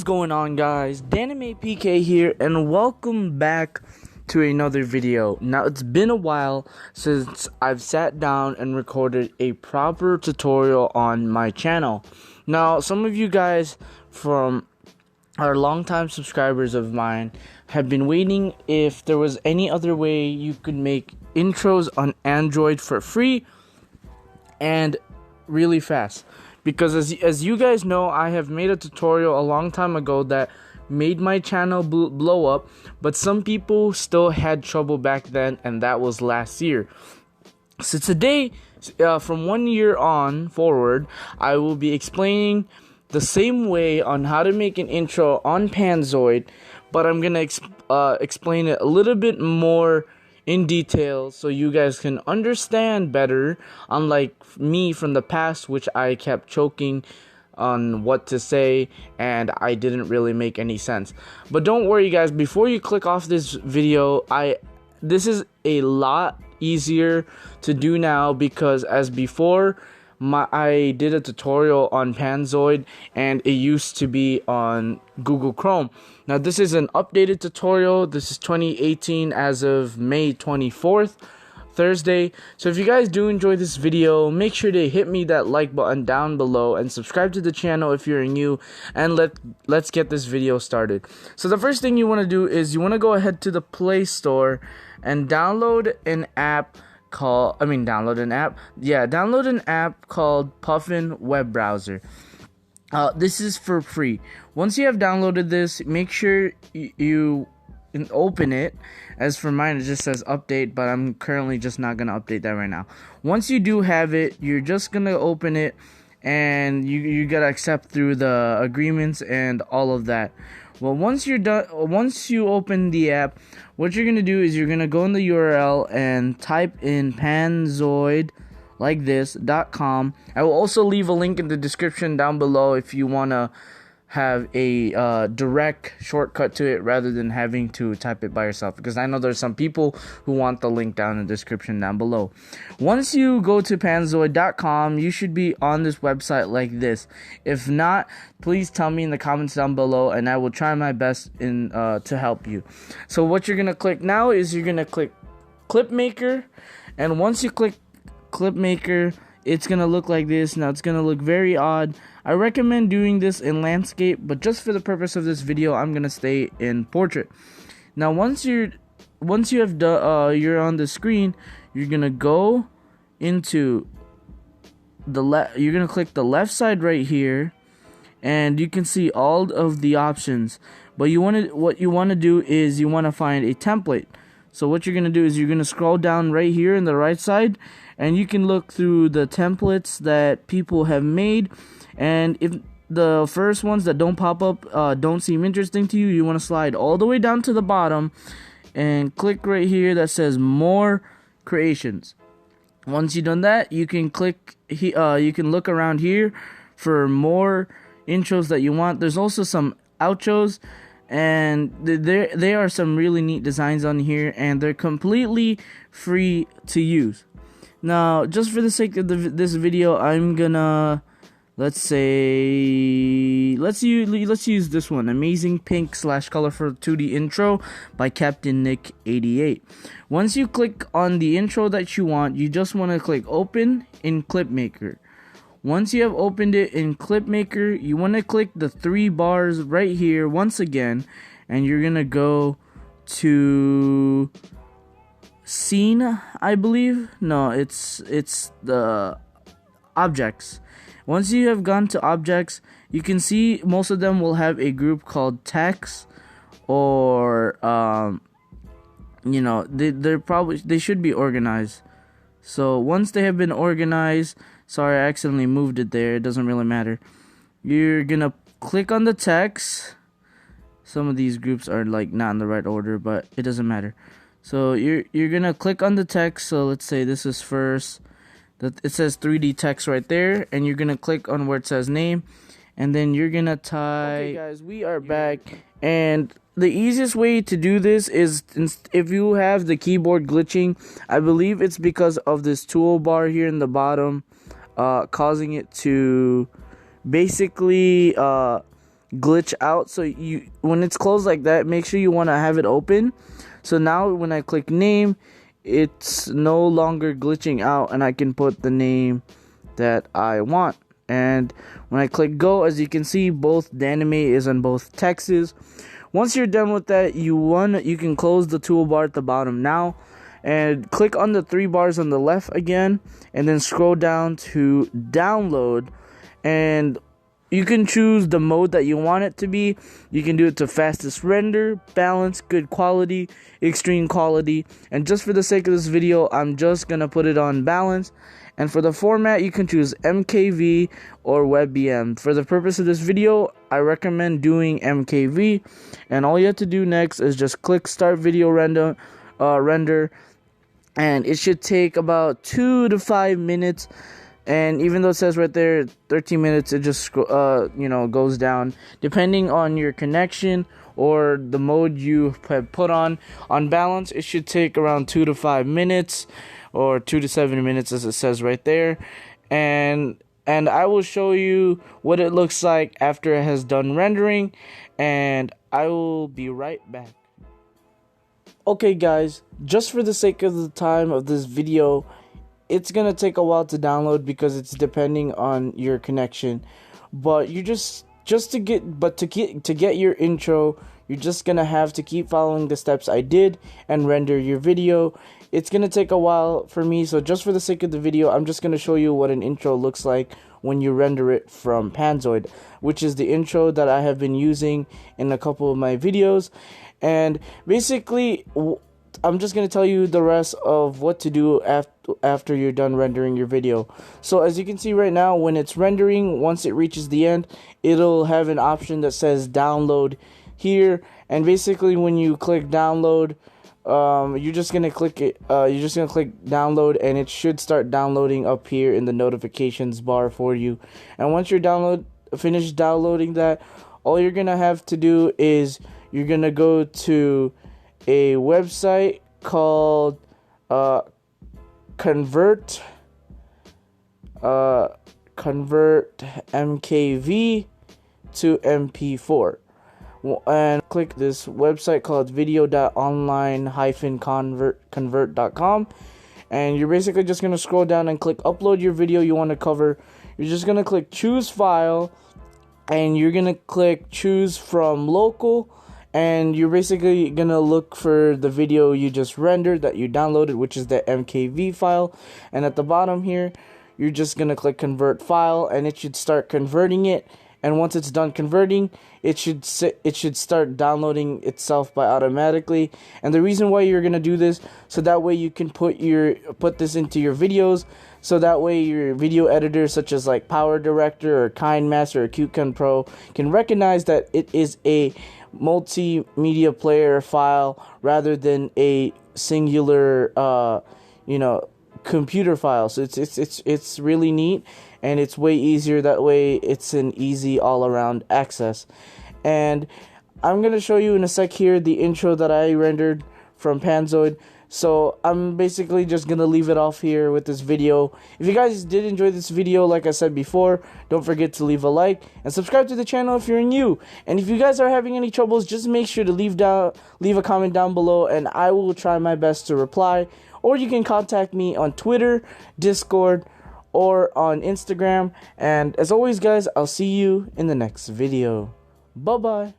going on, guys? DanimePK here, and welcome back to another video. Now, it's been a while since I've sat down and recorded a proper tutorial on my channel. Now, some of you guys from our longtime subscribers of mine have been waiting if there was any other way you could make intros on Android for free and really fast. Because as you guys know, I have made a tutorial a long time ago that made my channel blow up, but some people still had trouble back then, and that was last year. So today, from 1 year on forward, I will be explaining the same way on how to make an intro on Panzoid, but I'm gonna explain it a little bit more in detail so you guys can understand better, unlike me from the past, which I kept choking on what to say and I didn't really make any sense. But don't worry, guys, before you click off this video, this is a lot easier to do now, because as before, I did a tutorial on Panzoid and it used to be on Google Chrome. Now this is an updated tutorial. This is 2018 as of May 24th, Thursday. So if you guys do enjoy this video, make sure to hit me that like button down below and subscribe to the channel if you're new, and let's get this video started. So the first thing you want to do is you want to go ahead to the Play Store and download an app called called Puffin Web Browser. This is for free. Once you have downloaded this, make sure you open it. As for mine, it just says update, but I'm currently just not gonna update that right now. Once you do have it, you're just gonna open it, and you gotta accept through the agreements and all of that. Well, once you're done, once you open the app, what you're gonna do is you're gonna go in the URL and type in Panzoid like this.com. I will also leave a link in the description down below if you wanna have a direct shortcut to it rather than having to type it by yourself, because I know there's some people who want the link down in the description down below. Once you go to panzoid.com, you should be on this website like this. If not, please tell me in the comments down below and I will try my best to help you. So what you're gonna click now is you're gonna click Clipmaker, and once you click Clipmaker, it's gonna look like this. Now it's gonna look very odd. I recommend doing this in landscape, but just for the purpose of this video, I'm gonna stay in portrait. Now once you have done, you're on the screen, you're gonna go into the you're gonna click the left side right here, and you can see all of the options. But what you want to do is you want to find a template. So what you're gonna do is you're gonna scroll down right here in the right side, and you can look through the templates that people have made. And if the first ones that don't pop up don't seem interesting to you, you want to slide all the way down to the bottom and click right here that says More Creations. Once you've done that, you can click. You can look around here for more intros that you want. There's also some outros, and there are some really neat designs on here, and they're completely free to use. Now, just for the sake of this video, I'm gonna let's use this one, Amazing Pink / Colorful 2D Intro by Captain Nick 88. Once you click on the intro that you want, you just want to click Open in Clipmaker. Once you have opened it in Clipmaker, you want to click the 3 bars right here once again, and you're gonna go to Scene, I believe. No, it's the Objects. Once you have gone to Objects, you can see most of them will have a group called Text, or they should be organized. So once they have been organized, sorry, I accidentally moved it there, it doesn't really matter. You're gonna click on the text. Some of these groups are like not in the right order, but it doesn't matter. So you're gonna click on the text. So let's say this is first. It says 3D text right there, and you're gonna click on where it says name, and then you're gonna type. Okay, guys, we are back, and the easiest way to do this is if you have the keyboard glitching. I believe it's because of this toolbar here in the bottom, causing it to basically glitch out. So you, when it's closed like that, make sure you want to have it open. So now when I click name, it's no longer glitching out, and I can put the name that I want. And when I click go, as you can see, both Danime is on both texts. Once you're done with that, you can close the toolbar at the bottom now, and click on the 3 bars on the left again, and then scroll down to download, and you can choose the mode that you want it to be. You can do it to fastest render, balance, good quality, extreme quality, and just for the sake of this video, I'm just gonna put it on balance. And for the format, you can choose MKV or WebBM. For the purpose of this video, I recommend doing MKV. And all you have to do next is just click Start Video Render, and it should take about 2 to 5 minutes. And even though it says right there 13 minutes, it just goes down depending on your connection or the mode you have put on. On balance, it should take around 2 to 5 minutes. Or 2 to 7 minutes, as it says right there, and I will show you what it looks like after it has done rendering, and I will be right back. Okay guys, just for the sake of the time of this video, it's gonna take a while to download because it's depending on your connection, but you to get your intro, you're just gonna have to keep following the steps I did and render your video. It's gonna take a while for me, so just for the sake of the video, I'm just gonna show you what an intro looks like when you render it from Panzoid, which is the intro that I have been using in a couple of my videos. And basically, I'm just gonna tell you the rest of what to do after you're done rendering your video. So as you can see right now, when it's rendering, once it reaches the end, it'll have an option that says download here, and basically when you click download, you're just gonna click it. You're just gonna click download, and it should start downloading up here in the notifications bar for you. And once you're finished downloading that, all you're gonna have to do is you're gonna go to a website called convert MKV to MP4. And click this website called video.online-convert.com, and you're basically just going to scroll down and click upload your video you want to cover. You're just going to click choose file, and you're going to click choose from local, and you're basically going to look for the video you just rendered that you downloaded, which is the MKV file. And at the bottom here, you're just going to click convert file, and it should start converting it. And once it's done converting, it should start downloading itself by automatically. And the reason why you're gonna do this, so that way you can put this into your videos, so that way your video editors such as like Power Director or KineMaster or QCon Pro can recognize that it is a multimedia player file rather than a singular computer file. So it's really neat, and it's way easier that way. It's an easy all-around access. And I'm gonna show you in a sec here the intro that I rendered from Panzoid. So I'm basically just gonna leave it off here with this video. If you guys did enjoy this video, like I said before, don't forget to leave a like and subscribe to the channel if you're new. And if you guys are having any troubles, just make sure to leave a comment down below, and I will try my best to reply. Or you can contact me on Twitter, Discord, or on Instagram. And as always guys, I'll see you in the next video. Bye bye.